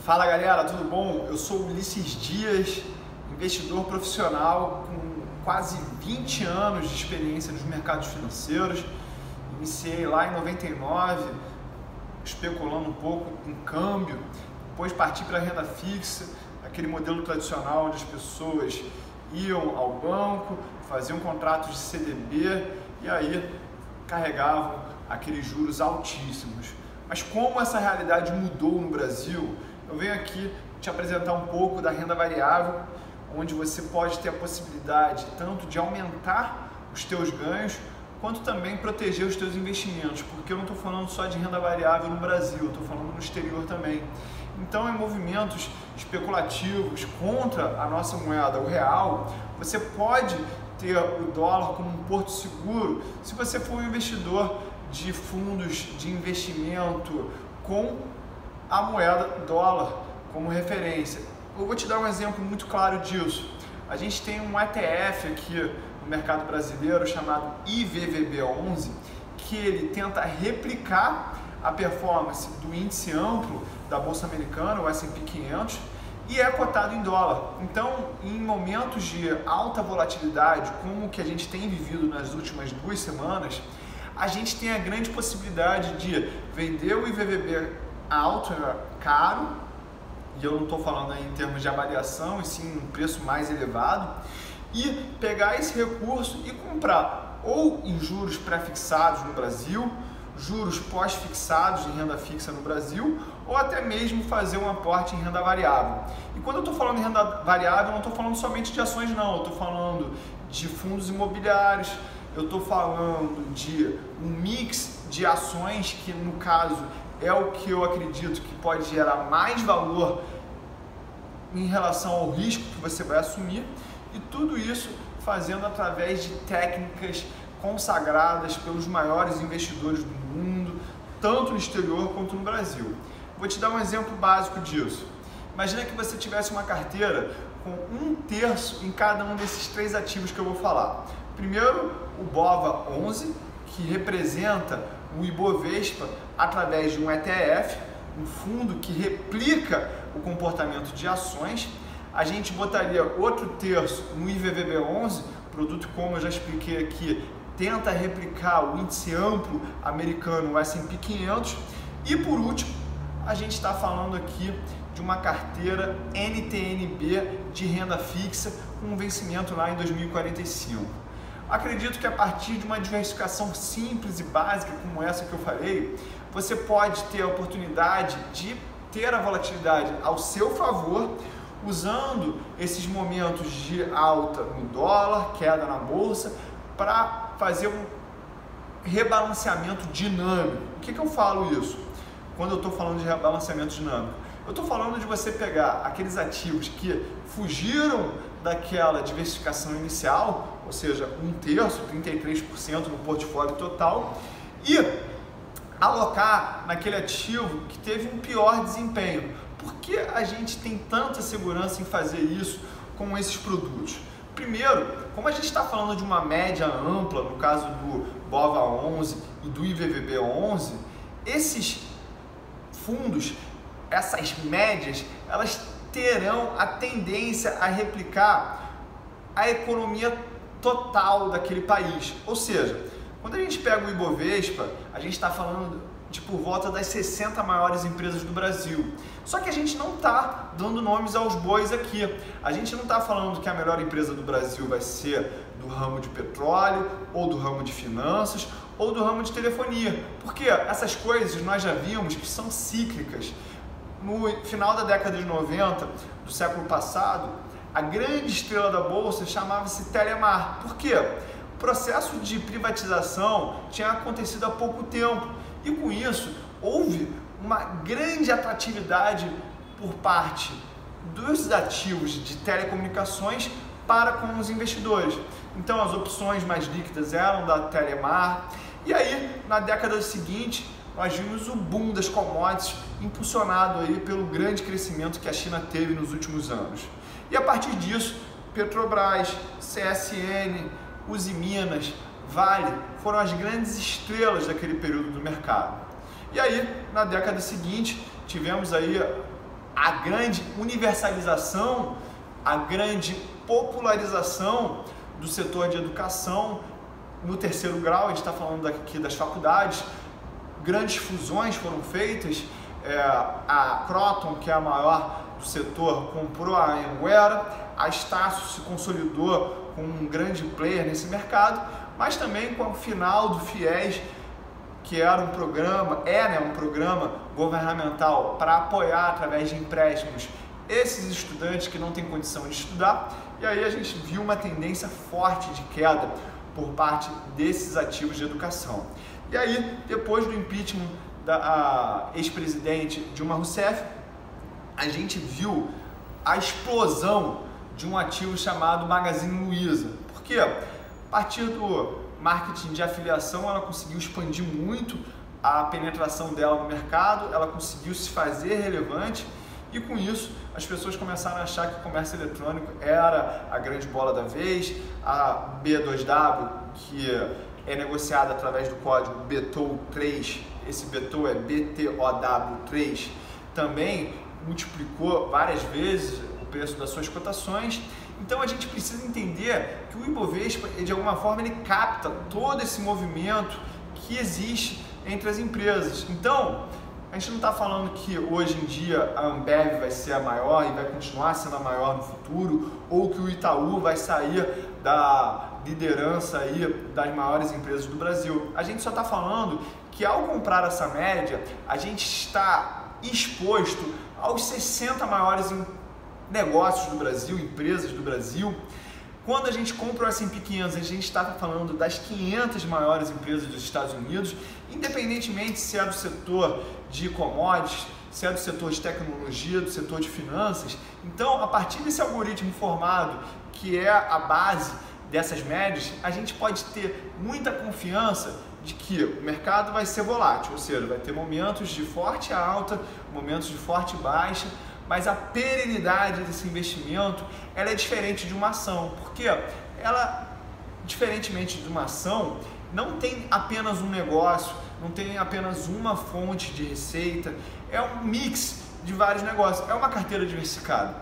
Fala galera, tudo bom? Eu sou Ulisses Dias, investidor profissional com quase 20 anos de experiência nos mercados financeiros. Iniciei lá em 99, especulando um pouco em câmbio, depois parti para a renda fixa, aquele modelo tradicional onde as pessoas iam ao banco, faziam contratos de CDB e aí carregavam aqueles juros altíssimos. Mas como essa realidade mudou no Brasil, eu venho aqui te apresentar um pouco da renda variável, onde você pode ter a possibilidade tanto de aumentar os teus ganhos, quanto também proteger os teus investimentos, porque eu não estou falando só de renda variável no Brasil, eu estou falando no exterior também. Então, em movimentos especulativos contra a nossa moeda, o real, você pode ter o dólar como um porto seguro se você for um investidor de fundos de investimento com a moeda dólar como referência. Eu vou te dar um exemplo muito claro disso. A gente tem um ETF aqui no mercado brasileiro chamado IVVB11, que ele tenta replicar a performance do índice amplo da Bolsa Americana, o S&P 500, e é cotado em dólar. Então, em momentos de alta volatilidade, como o que a gente tem vivido nas últimas 2 semanas, a gente tem a grande possibilidade de vender o IVVB alto, caro, e eu não estou falando aí em termos de avaliação, e sim um preço mais elevado, e pegar esse recurso e comprar ou em juros pré-fixados no Brasil, juros pós-fixados em renda fixa no Brasil, ou até mesmo fazer um aporte em renda variável. E quando eu estou falando em renda variável, eu não estou falando somente de ações não, eu estou falando de fundos imobiliários, eu estou falando de um mix de ações que no caso é o que eu acredito que pode gerar mais valor em relação ao risco que você vai assumir, e tudo isso fazendo através de técnicas consagradas pelos maiores investidores do mundo, tanto no exterior quanto no Brasil. Vou te dar um exemplo básico disso. Imagina que você tivesse uma carteira com 1/3 em cada um desses 3 ativos que eu vou falar. Primeiro, o BOVA11, que representa o Ibovespa através de um ETF, um fundo que replica o comportamento de ações. A gente botaria outro terço no IVVB11, produto, como eu já expliquei aqui, tenta replicar o índice amplo americano, o S&P 500. E por último, a gente está falando aqui de uma carteira NTNB de renda fixa com um vencimento lá em 2045. Acredito que a partir de uma diversificação simples e básica como essa que eu falei, você pode ter a oportunidade de ter a volatilidade ao seu favor, usando esses momentos de alta no dólar, queda na bolsa, para fazer um rebalanceamento dinâmico. O que eu falo isso? Quando eu estou falando de rebalanceamento dinâmico, eu estou falando de você pegar aqueles ativos que fugiram daquela diversificação inicial, ou seja, 1/3, 33% no portfólio total, e alocar naquele ativo que teve um pior desempenho. Por que a gente tem tanta segurança em fazer isso com esses produtos? Primeiro, como a gente está falando de uma média ampla, no caso do BOVA11 e do IVVB11, esses fundos, essas médias, elas terão a tendência a replicar a economia total daquele país. Ou seja, quando a gente pega o Ibovespa, a gente está falando de por volta das 60 maiores empresas do Brasil. Só que a gente não está dando nomes aos bois aqui. A gente não está falando que a melhor empresa do Brasil vai ser do ramo de petróleo, ou do ramo de finanças, ou do ramo de telefonia. Porque essas coisas nós já vimos que são cíclicas. No final da década de 90 do século passado, a grande estrela da bolsa chamava-se Telemar. Por quê? O processo de privatização tinha acontecido há pouco tempo e com isso houve uma grande atratividade por parte dos ativos de telecomunicações para com os investidores. Então as opções mais líquidas eram da Telemar, e aí na década seguinte nós vimos o boom das commodities impulsionado aí pelo grande crescimento que a China teve nos últimos anos. E a partir disso, Petrobras, CSN, Uzi Minas, Vale foram as grandes estrelas daquele período do mercado. E aí, na década seguinte, tivemos aí a grande universalização, a grande popularização do setor de educação no terceiro grau. A gente está falando aqui das faculdades. Grandes fusões foram feitas. A Croton, que é a maior do setor, comprou a Anhanguera. A Estácio se consolidou como um grande player nesse mercado, mas também com o final do FIES, que era um programa, um programa governamental para apoiar através de empréstimos esses estudantes que não têm condição de estudar. E aí a gente viu uma tendência forte de queda por parte desses ativos de educação. E aí, depois do impeachment da ex-presidente Dilma Rousseff, a gente viu a explosão de um ativo chamado Magazine Luiza. Por quê? A partir do marketing de afiliação, ela conseguiu expandir muito a penetração dela no mercado, ela conseguiu se fazer relevante e com isso as pessoas começaram a achar que o comércio eletrônico era a grande bola da vez. A B2W, que é negociada através do código BTOW3, esse BTOW é BTOW3, também multiplicou várias vezes o preço das suas cotações. Então a gente precisa entender que o Ibovespa, de alguma forma, ele capta todo esse movimento que existe entre as empresas. Então, a gente não está falando que hoje em dia a Ambev vai ser a maior e vai continuar sendo a maior no futuro, ou que o Itaú vai sair da liderança aí das maiores empresas do Brasil. A gente só está falando que ao comprar essa média, a gente está exposto aos 60 maiores negócios do Brasil, empresas do Brasil. Quando a gente compra o S&P 500, a gente está falando das 500 maiores empresas dos Estados Unidos, independentemente se é do setor de commodities, se é do setor de tecnologia, do setor de finanças. Então, a partir desse algoritmo formado, que é a base dessas médias, a gente pode ter muita confiança de que o mercado vai ser volátil, ou seja, vai ter momentos de forte alta, momentos de forte baixa, mas a perenidade desse investimento, ela é diferente de uma ação, porque ela, diferentemente de uma ação, não tem apenas um negócio, não tem apenas uma fonte de receita, é um mix de vários negócios, é uma carteira diversificada.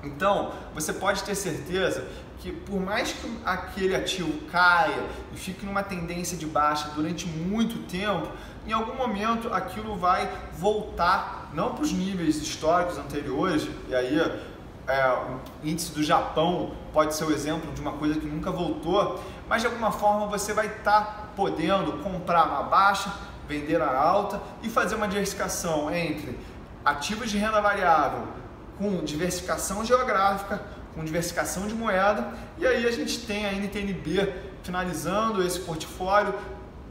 Então, você pode ter certeza que por mais que aquele ativo caia e fique numa tendência de baixa durante muito tempo, em algum momento aquilo vai voltar, não para os níveis históricos anteriores, e aí o índice do Japão pode ser o exemplo de uma coisa que nunca voltou, mas de alguma forma você vai estar podendo comprar na baixa, vender na alta e fazer uma diversificação entre ativos de renda variável com diversificação geográfica, com diversificação de moeda, e aí a gente tem a NTNB finalizando esse portfólio,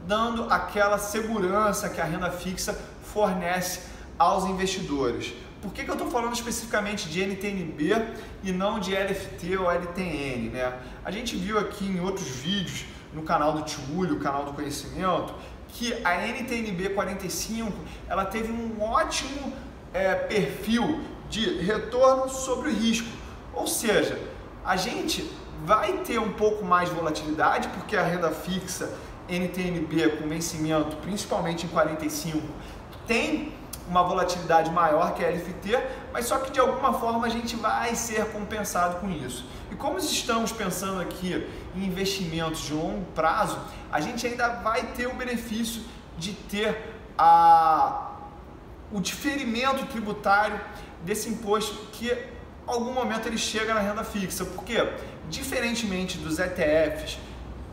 dando aquela segurança que a renda fixa fornece aos investidores. Por que eu estou falando especificamente de NTNB e não de LFT ou LTN, né? A gente viu aqui em outros vídeos no canal do Tiúlio, o canal do conhecimento, que a NTNB 45 ela teve um ótimo perfil de retorno sobre o risco, ou seja, a gente vai ter um pouco mais de volatilidade porque a renda fixa NTNB com vencimento, principalmente em 45, tem uma volatilidade maior que a LFT, mas só que de alguma forma a gente vai ser compensado com isso. E como estamos pensando aqui em investimentos de longo prazo, a gente ainda vai ter o benefício de ter o diferimento tributário desse imposto que em algum momento ele chega na renda fixa, porque diferentemente dos ETFs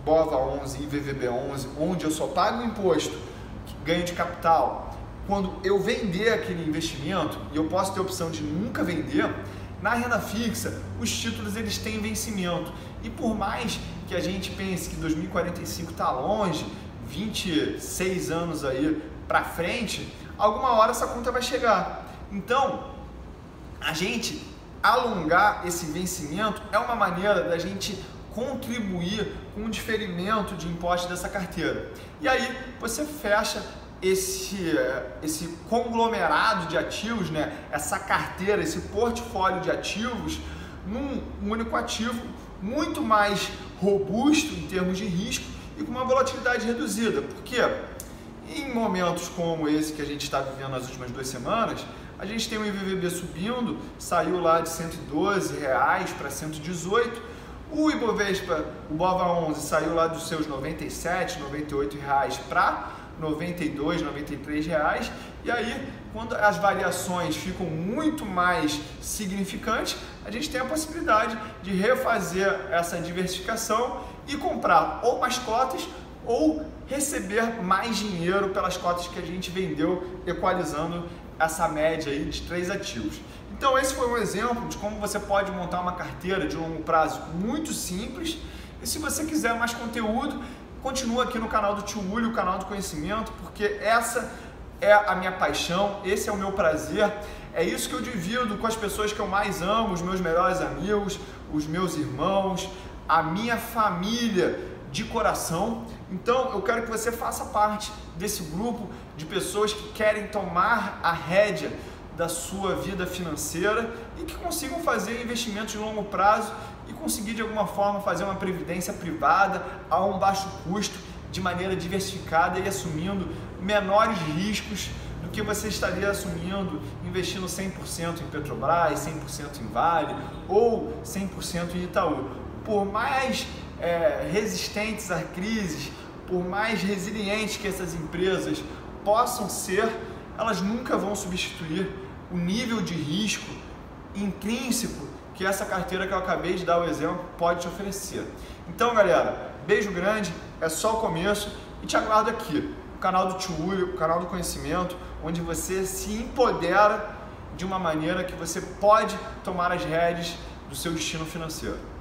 BOVA11 e VVB11, onde eu só pago o imposto, ganho de capital, quando eu vender aquele investimento, e eu posso ter a opção de nunca vender, na renda fixa, os títulos eles têm vencimento. E por mais que a gente pense que 2045 está longe, 26 anos aí para frente, alguma hora essa conta vai chegar. Então, a gente alongar esse vencimento é uma maneira da gente contribuir com o diferimento de imposto dessa carteira. E aí você fecha esse conglomerado de ativos, né? Essa carteira, esse portfólio de ativos num único ativo muito mais robusto em termos de risco e com uma volatilidade reduzida. Porque em momentos como esse que a gente está vivendo nas últimas 2 semanas, A gente tem o IVVB subindo, saiu lá de R$112 para 118. O Ibovespa, o BOVA11, saiu lá dos seus R$97, R$98 para R$92, R$93. E aí, quando as variações ficam muito mais significantes, a gente tem a possibilidade de refazer essa diversificação e comprar ou mais cotas ou receber mais dinheiro pelas cotas que a gente vendeu, equalizando essa média aí de 3 ativos. Então esse foi um exemplo de como você pode montar uma carteira de longo prazo muito simples. E se você quiser mais conteúdo, continua aqui no canal do Tio Uli, o canal do conhecimento, porque essa é a minha paixão, esse é o meu prazer, é isso que eu divido com as pessoas que eu mais amo, os meus melhores amigos, os meus irmãos, a minha família de coração. Então eu quero que você faça parte desse grupo de pessoas que querem tomar a rédea da sua vida financeira e que consigam fazer investimentos de longo prazo e conseguir de alguma forma fazer uma previdência privada a um baixo custo, de maneira diversificada e assumindo menores riscos do que você estaria assumindo investindo 100% em Petrobras, 100% em Vale ou 100% em Itaú. Por mais resistentes a crises, por mais resilientes que essas empresas possam ser, elas nunca vão substituir o nível de risco intrínseco que essa carteira que eu acabei de dar o exemplo pode te oferecer. Então, galera, beijo grande, é só o começo e te aguardo aqui, no canal do Tio Uli, o canal do conhecimento, onde você se empodera de uma maneira que você pode tomar as rédeas do seu destino financeiro.